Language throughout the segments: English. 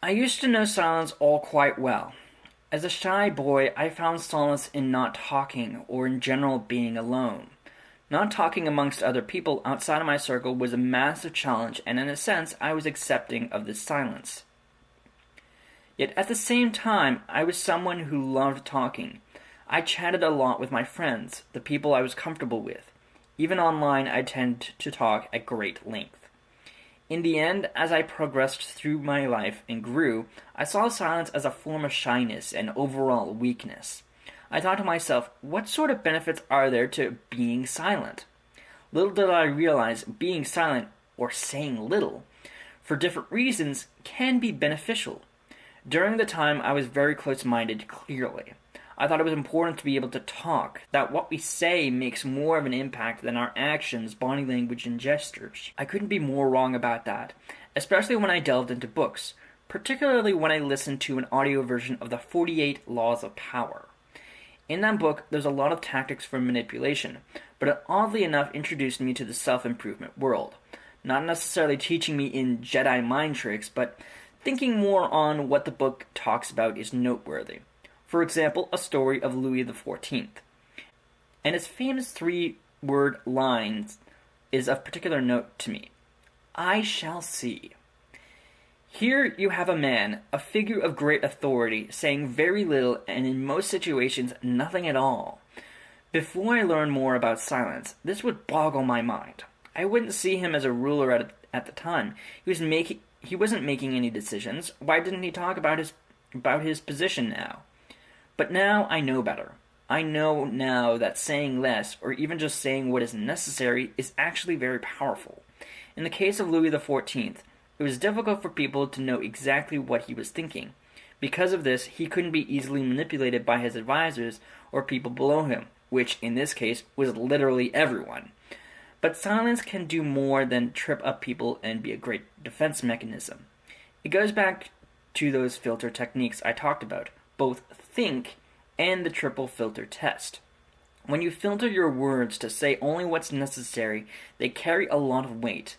I used to know silence all quite well. As a shy boy, I found solace in not talking or in general being alone. Not talking amongst other people outside of my circle was a massive challenge, and in a sense, I was accepting of this silence. Yet at the same time, I was someone who loved talking. I chatted a lot with my friends, the people I was comfortable with. Even online, I tend to talk at great length. In the end, as I progressed through my life and grew, I saw silence as a form of shyness and overall weakness. I thought to myself, what sort of benefits are there to being silent? Little did I realize being silent, or saying little, for different reasons, can be beneficial. During the time, I was very close minded, clearly. I thought it was important to be able to talk, that what we say makes more of an impact than our actions, body language, and gestures. I couldn't be more wrong about that, especially when I delved into books, particularly when I listened to an audio version of the 48 Laws of Power. In that book, there's a lot of tactics for manipulation, but it oddly enough introduced me to the self-improvement world. Not necessarily teaching me in Jedi mind tricks, but thinking more on what the book talks about is noteworthy. For example, a story of Louis XIV. And his famous three-word lines is of particular note to me. I shall see. Here you have a man, a figure of great authority, saying very little and in most situations nothing at all. Before I learned more about silence, this would boggle my mind. I wouldn't see him as a ruler at the time. He wasn't making any decisions. Why didn't he talk about his position now? But now I know better. I know now that saying less, or even just saying what is necessary, is actually very powerful. In the case of Louis XIV, it was difficult for people to know exactly what he was thinking. Because of this, he couldn't be easily manipulated by his advisors or people below him, which in this case was literally everyone. But silence can do more than trip up people and be a great defense mechanism. It goes back to those filter techniques I talked about, both think and the triple filter test. When you filter your words to say only what's necessary, they carry a lot of weight.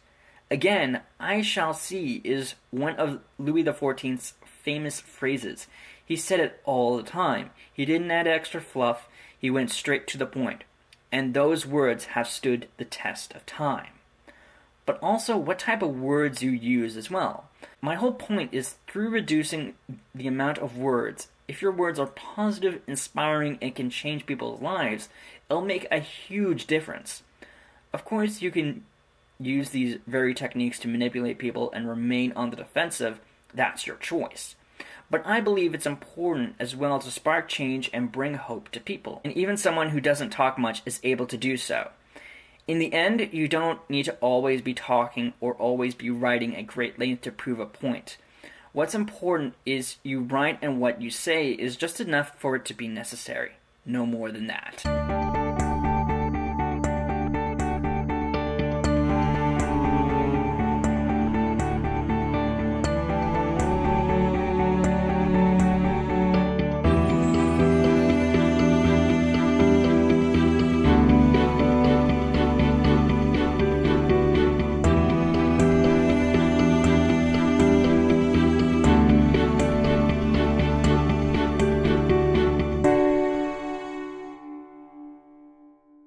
Again, I shall see is one of Louis XIV's famous phrases. He said it all the time. He didn't add extra fluff, he went straight to the point. And those words have stood the test of time. But also what type of words you use as well. My whole point is through reducing the amount of words, if your words are positive, inspiring, and can change people's lives, it'll make a huge difference. Of course, you can use these very techniques to manipulate people and remain on the defensive. That's your choice. But I believe it's important as well to spark change and bring hope to people. And even someone who doesn't talk much is able to do so. In the end, you don't need to always be talking or always be writing at great length to prove a point. What's important is you write and what you say is just enough for it to be necessary. No more than that.